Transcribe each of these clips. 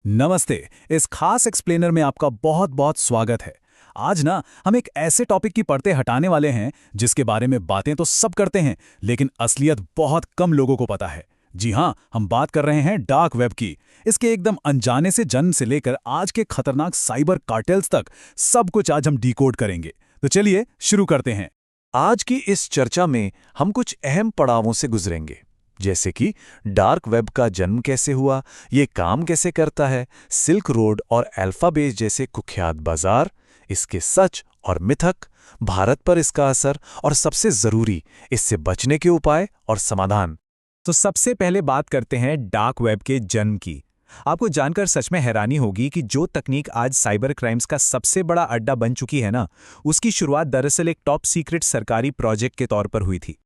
नमस्ते। इस खास एक्सप्लेनर में आपका बहुत बहुत स्वागत है। आज ना हम एक ऐसे टॉपिक की पर्दे हटाने वाले हैं जिसके बारे में बातें तो सब करते हैं, लेकिन असलियत बहुत कम लोगों को पता है। जी हाँ, हम बात कर रहे हैं डार्क वेब की। इसके एकदम अनजाने से जन्म से लेकर आज के खतरनाक साइबर कार्टेल्स तक सब कुछ आज हम डिकोड करेंगे। तो चलिए शुरू करते हैं। आज की इस चर्चा में हम कुछ अहम पड़ावों से गुजरेंगे, जैसे कि डार्क वेब का जन्म कैसे हुआ, ये काम कैसे करता है, सिल्क रोड और अल्फाबेट जैसे कुख्यात बाजार, इसके सच और मिथक, भारत पर इसका असर और सबसे जरूरी, इससे बचने के उपाय और समाधान। तो सबसे पहले बात करते हैं डार्क वेब के जन्म की। आपको जानकर सच में हैरानी होगी कि जो तकनीक आज साइबर क्राइम्स का सबसे बड़ा अड्डा बन चुकी है ना, उसकी शुरुआत दरअसल एक टॉप सीक्रेट सरकारी प्रोजेक्ट के तौर पर हुई थी।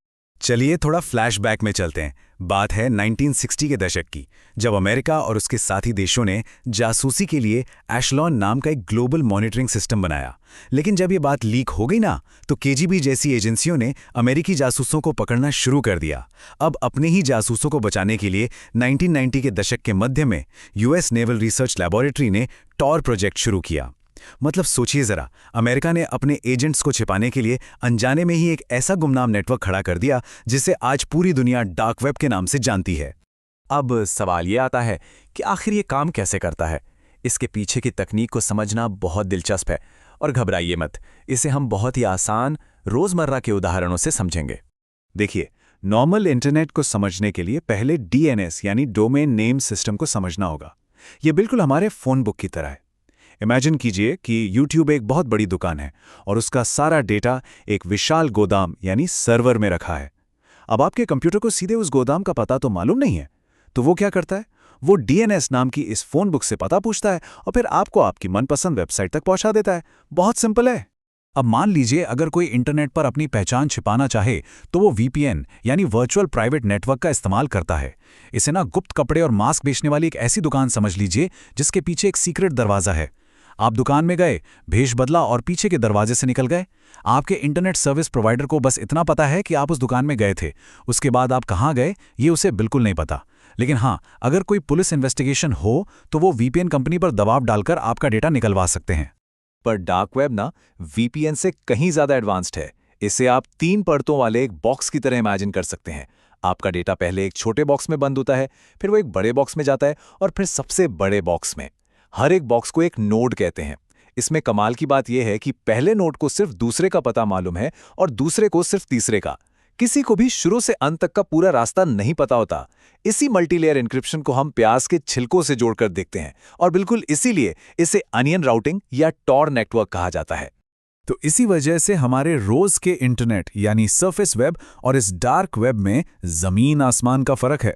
चलिए थोड़ा फ्लैशबैक में चलते हैं। बात है 1960 के दशक की, जब अमेरिका और उसके साथी देशों ने जासूसी के लिए एशलॉन नाम का एक ग्लोबल मॉनिटरिंग सिस्टम बनाया। लेकिन जब ये बात लीक हो गई ना, तो केजीबी जैसी एजेंसियों ने अमेरिकी जासूसों को पकड़ना शुरू कर दिया। अब अपने ही जासूसों को बचाने के लिए 1990 के दशक के मध्य में यूएस नेवल रिसर्च लैबोरेटरी ने टॉर प्रोजेक्ट शुरू किया। मतलब सोचिए जरा, अमेरिका ने अपने एजेंट्स को छिपाने के लिए अनजाने में ही एक ऐसा गुमनाम नेटवर्क खड़ा कर दिया जिसे आज पूरी दुनिया डार्क वेब के नाम से जानती है। अब सवाल ये आता है कि आखिर ये काम कैसे करता है। इसके पीछे की तकनीक को समझना बहुत दिलचस्प है, और घबराइए मत, इसे हम बहुत ही आसान रोजमर्रा के उदाहरणों से समझेंगे। देखिए, नॉर्मल इंटरनेट को समझने के लिए पहले डीएनएस यानी डोमेन नेम सिस्टम को समझना होगा। यह बिल्कुल हमारे फोन बुक की तरह है। इमेजिन कीजिए कि YouTube एक बहुत बड़ी दुकान है और उसका सारा डेटा एक विशाल गोदाम यानी सर्वर में रखा है। अब आपके कंप्यूटर को सीधे उस गोदाम का पता तो मालूम नहीं है, तो वो क्या करता है? वो DNS नाम की इस फोन बुक से पता पूछता है और फिर आपको आपकी मनपसंद वेबसाइट तक पहुंचा देता है। बहुत सिंपल है। अब मान लीजिए अगर कोई इंटरनेट पर अपनी पहचान छिपाना चाहे तो वो VPN यानी वर्चुअल प्राइवेट नेटवर्क का इस्तेमाल करता है। इसे ना गुप्त कपड़े और मास्क बेचने वाली एक ऐसी दुकान समझ लीजिए जिसके पीछे एक सीक्रेट दरवाजा है। आप दुकान में गए, भेष बदला और पीछे के दरवाजे से निकल गए। आपके इंटरनेट सर्विस प्रोवाइडर को बस इतना पता है कि आप उस दुकान में गए थे। उसके बाद आप कहाँ गए ये उसे बिल्कुल नहीं पता। लेकिन हाँ, अगर कोई पुलिस इन्वेस्टिगेशन हो तो वो VPN कंपनी पर दबाव डालकर आपका डेटा निकलवा सकते हैं। पर डार्क वेब ना VPN से कहीं ज्यादा एडवांस्ड है। इसे आप 3 परतों वाले एक बॉक्स की तरह इमेजिन कर सकते हैं। आपका डेटा पहले एक छोटे बॉक्स में बंद होता है, फिर वो एक बड़े बॉक्स में जाता है और फिर सबसे बड़े बॉक्स में। हर एक बॉक्स को एक नोड कहते हैं। इसमें कमाल की बात यह है कि पहले नोड को सिर्फ दूसरे का पता मालूम है और दूसरे को सिर्फ तीसरे का। किसी को भी शुरू से अंत तक का पूरा रास्ता नहीं पता होता। इसी मल्टीलेयर एन्क्रिप्शन को हम प्याज के छिलकों से जोड़कर देखते हैं, और बिल्कुल इसीलिए इसे अनियन राउटिंग या टॉर नेटवर्क कहा जाता है। तो इसी वजह से हमारे रोज के इंटरनेट यानी सरफेस वेब और इस डार्क वेब में जमीन आसमान का फर्क है।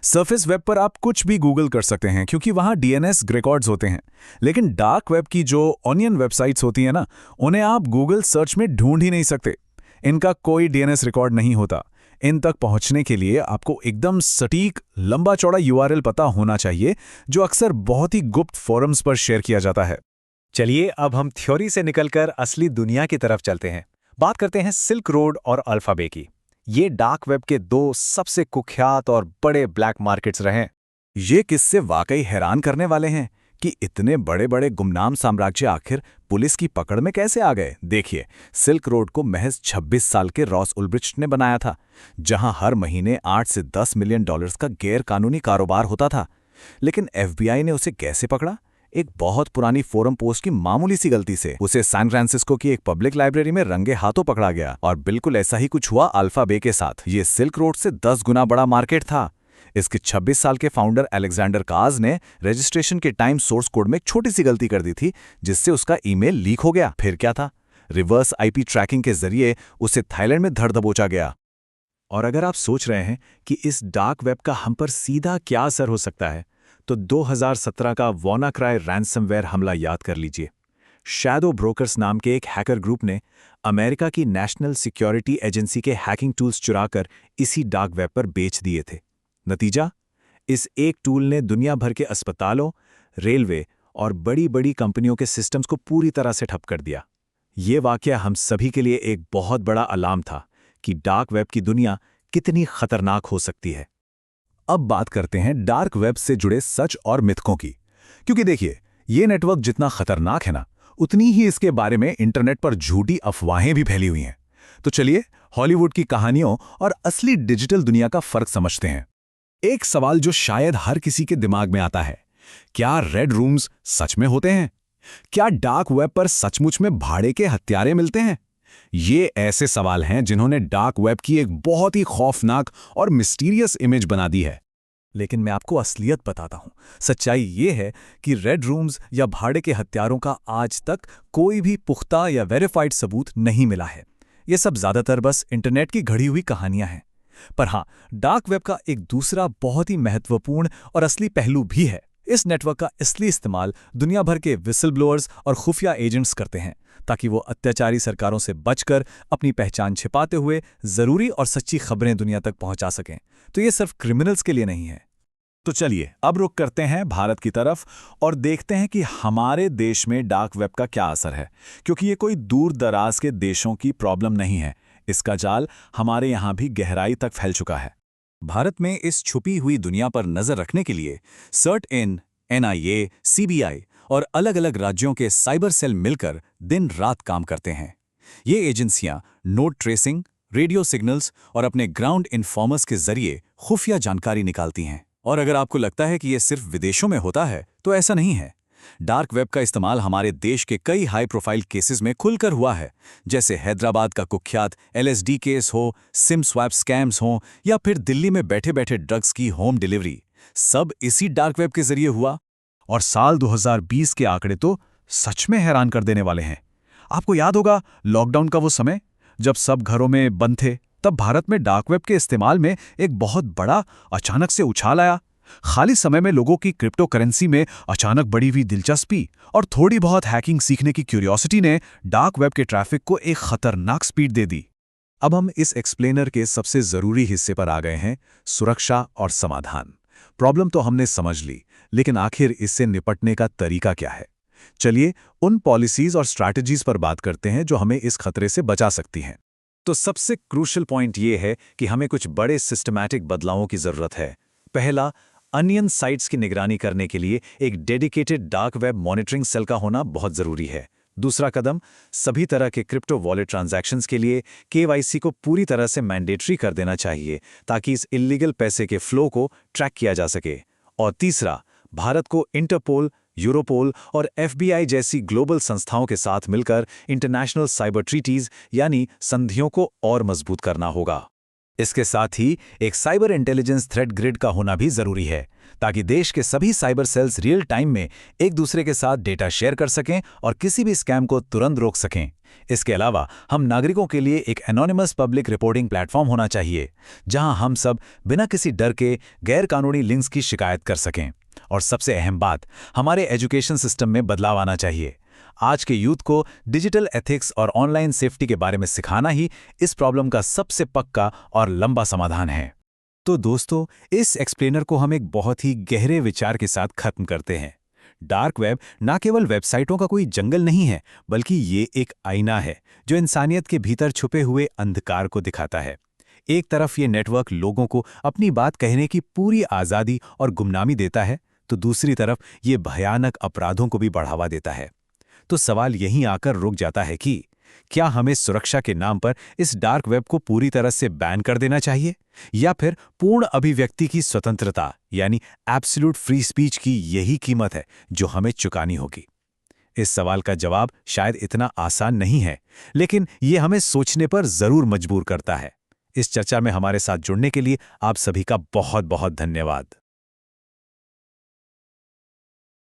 सरफेस वेब पर आप कुछ भी गूगल कर सकते हैं क्योंकि वहां DNS रिकॉर्ड्स होते हैं। लेकिन डार्क वेब की जो ऑनियन वेबसाइट्स होती हैं ना, उन्हें आप गूगल सर्च में ढूंढ ही नहीं सकते। इनका कोई DNS रिकॉर्ड नहीं होता। इन तक पहुंचने के लिए आपको एकदम सटीक लंबा चौड़ा URL पता होना चाहिए, जो अक्सर बहुत ही गुप्त फोरम्स पर शेयर किया जाता है। चलिए अब हम थ्योरी से निकलकर असली दुनिया की तरफ चलते हैं। बात करते हैं सिल्क रोड और अल्फाबे की। ये डार्क वेब के 2 सबसे कुख्यात और बड़े ब्लैक मार्केट्स रहे। ये किस्से वाकई हैरान करने वाले हैं कि इतने बड़े बड़े गुमनाम साम्राज्य आखिर पुलिस की पकड़ में कैसे आ गए। देखिए, सिल्क रोड को महज 26 साल के रॉस उल्ब्रिcht ने बनाया था, जहां हर महीने 8 से 10 मिलियन डॉलर्स का गैर कानूनी कारोबार होता था। लेकिन FBI ने उसे कैसे पकड़ा? एक बहुत पुरानी फोरम पोस्ट की मामूली सी गलती से उसे सैन फ्रांसिस्को की एक पब्लिक लाइब्रेरी में रंगे हाथों पकड़ा गया। और बिल्कुल ऐसा ही कुछ हुआ अल्फाबे के साथ। ये सिल्क रोड से 10 गुना बड़ा मार्केट था। इसके 26 साल के फाउंडर अलेक्जेंडर काज ने रजिस्ट्रेशन के टाइम सोर्स कोड में एक छोटी सी गलती कर दी थी, जिससे उसका ईमेल लीक हो गया। फिर क्या था? रिवर्स IP ट्रैकिंग के जरिए उसे थाईलैंड में धर दबोचा गया। और अगर आप सोच रहे हैं कि इस डार्क वेब का हम पर सीधा क्या असर हो सकता है, तो 2017 का WannaCry रैंसमवेयर हमला याद कर लीजिए। शैडो ब्रोकर्स नाम के एक हैकर ग्रुप ने अमेरिका की नेशनल सिक्योरिटी एजेंसी के हैकिंग टूल्स चुराकर इसी डार्क वेब पर बेच दिए थे। नतीजा? इस एक टूल ने दुनिया भर के अस्पतालों, रेलवे और बड़ी बड़ी कंपनियों के सिस्टम्स को पूरी तरह से ठप कर दिया। ये वाकया हम सभी के लिए एक बहुत बड़ा अलार्म था कि डार्क वेब की दुनिया कितनी खतरनाक हो सकती है। अब बात करते हैं डार्क वेब से जुड़े सच और मिथकों की। क्योंकि देखिए, ये नेटवर्क जितना खतरनाक है ना, उतनी ही इसके बारे में इंटरनेट पर झूठी अफवाहें भी फैली हुई हैं। तो चलिए हॉलीवुड की कहानियों और असली डिजिटल दुनिया का फर्क समझते हैं। एक सवाल जो शायद हर किसी के दिमाग में आता है, क्या रेड रूम्स सच में होते हैं? क्या डार्क वेब पर सचमुच में भाड़े के हत्यारे मिलते हैं? ये ऐसे सवाल हैं जिन्होंने डार्क वेब की एक बहुत ही खौफनाक और मिस्टीरियस इमेज बना दी है। लेकिन मैं आपको असलियत बताता हूं। सच्चाई ये है कि रेड रूम्स या भाड़े के हत्यारों का आज तक कोई भी पुख्ता या वेरीफाइड सबूत नहीं मिला है। ये सब ज्यादातर बस इंटरनेट की घड़ी हुई कहानियां हैं। पर हां, डार्क वेब का एक दूसरा बहुत ही महत्वपूर्ण और असली पहलू भी है। इस नेटवर्क का असली इस्तेमाल दुनिया भर के विसल ब्लोअर्स और खुफिया एजेंट्स करते हैं, ताकि वो अत्याचारी सरकारों से बचकर अपनी पहचान छिपाते हुए जरूरी और सच्ची खबरें दुनिया तक पहुंचा सकें। तो ये सिर्फ क्रिमिनल्स के लिए नहीं है। तो चलिए अब रुख करते हैं भारत की तरफ और देखते हैं कि हमारे देश में डार्क वेब का क्या असर है, क्योंकि ये कोई दूर दराज के देशों की प्रॉब्लम नहीं है। इसका जाल हमारे यहाँ भी गहराई तक फैल चुका है। भारत में इस छुपी हुई दुनिया पर नजर रखने के लिए CERT-IN, NIA, CBI और अलग-अलग राज्यों के साइबर सेल मिलकर दिन रात काम करते हैं। ये एजेंसियां नोट ट्रेसिंग, रेडियो सिग्नल्स और अपने ग्राउंड इन्फॉर्मर्स के जरिए खुफिया जानकारी निकालती हैं। और अगर आपको लगता है कि ये सिर्फ विदेशों में होता है, तो ऐसा नहीं है। डार्क वेब का इस्तेमाल हमारे देश के कई हाई प्रोफाइल केसेस में खुलकर हुआ है, जैसे हैदराबाद का कुख्यात LSD केस हो, सिम स्वैप स्कैम्स हो या फिर दिल्ली में बैठे बैठे ड्रग्स की होम डिलीवरी। सब इसी डार्क वेब के जरिए हुआ। और साल 2020 के आंकड़े तो सच में हैरान कर देने वाले हैं। आपको याद होगा लॉकडाउन का वो समय, जब सब घरों में बंद थे, तब भारत में डार्क वेब के इस्तेमाल में एक बहुत बड़ा अचानक से उछाल आया। खाली समय में लोगों की क्रिप्टो करेंसी में अचानक बढ़ी हुई दिलचस्पी और थोड़ी बहुत हैकिंग सीखने की क्यूरियोसिटी ने डार्क वेब के ट्रैफिक को एक खतरनाक स्पीड दे दी। अब हम इस एक्सप्लेनर के सबसे जरूरी हिस्से पर आ गए हैं, सुरक्षा और समाधान। प्रॉब्लम तो हमने समझ ली, लेकिन आखिर इससे निपटने का तरीका क्या है? चलिए उन पॉलिसीज और स्ट्रैटेजीज पर बात करते हैं जो हमें इस खतरे से बचा सकती हैं। तो सबसे क्रूशियल पॉइंट ये है कि हमें कुछ बड़े सिस्टमैटिक बदलावों की जरूरत है। पहला, अनियन साइट्स की निगरानी करने के लिए एक dedicated dark web monitoring cell का होना बहुत जरूरी है। दूसरा कदम, सभी तरह के क्रिप्टो वॉलेट ट्रांजैक्शंस के लिए KYC को पूरी तरह से मैंडेटरी कर देना चाहिए, ताकि इस इल्लीगल पैसे के फ्लो को ट्रैक किया जा सके। और तीसरा, भारत को इंटरपोल, यूरोपोल और FBI जैसी ग्लोबल संस्थाओं के साथ मिलकर इंटरनेशनल साइबर ट्रीटीज यानी संधियों को और मजबूत करना होगा। इसके साथ ही एक साइबर इंटेलिजेंस थ्रेट ग्रिड का होना भी जरूरी है, ताकि देश के सभी साइबर सेल्स रियल टाइम में एक दूसरे के साथ डेटा शेयर कर सकें और किसी भी स्कैम को तुरंत रोक सकें। इसके अलावा हम नागरिकों के लिए एक एनोनिमस पब्लिक रिपोर्टिंग प्लेटफॉर्म होना चाहिए, जहां हम सब बिना किसी डर के गैरकानूनी लिंक्स की शिकायत कर सकें। और सबसे अहम बात, हमारे एजुकेशन सिस्टम में बदलाव आना चाहिए। आज के यूथ को डिजिटल एथिक्स और ऑनलाइन सेफ्टी के बारे में सिखाना ही इस प्रॉब्लम का सबसे पक्का और लंबा समाधान है। तो दोस्तों, इस एक्सप्लेनर को हम एक बहुत ही गहरे विचार के साथ खत्म करते हैं। डार्क वेब ना केवल वेबसाइटों का कोई जंगल नहीं है, बल्कि ये एक आईना है जो इंसानियत के भीतर छुपे हुए अंधकार को दिखाता है। एक तरफ ये नेटवर्क लोगों को अपनी बात कहने की पूरी आज़ादी और गुमनामी देता है, तो दूसरी तरफ ये भयानक अपराधों को भी बढ़ावा देता है। तो सवाल यहीं आकर रुक जाता है कि क्या हमें सुरक्षा के नाम पर इस डार्क वेब को पूरी तरह से बैन कर देना चाहिए, या फिर पूर्ण अभिव्यक्ति की स्वतंत्रता यानी एब्सोल्यूट फ्री स्पीच की यही कीमत है जो हमें चुकानी होगी? इस सवाल का जवाब शायद इतना आसान नहीं है, लेकिन ये हमें सोचने पर जरूर मजबूर करता है। इस चर्चा में हमारे साथ जुड़ने के लिए आप सभी का बहुत बहुत धन्यवाद।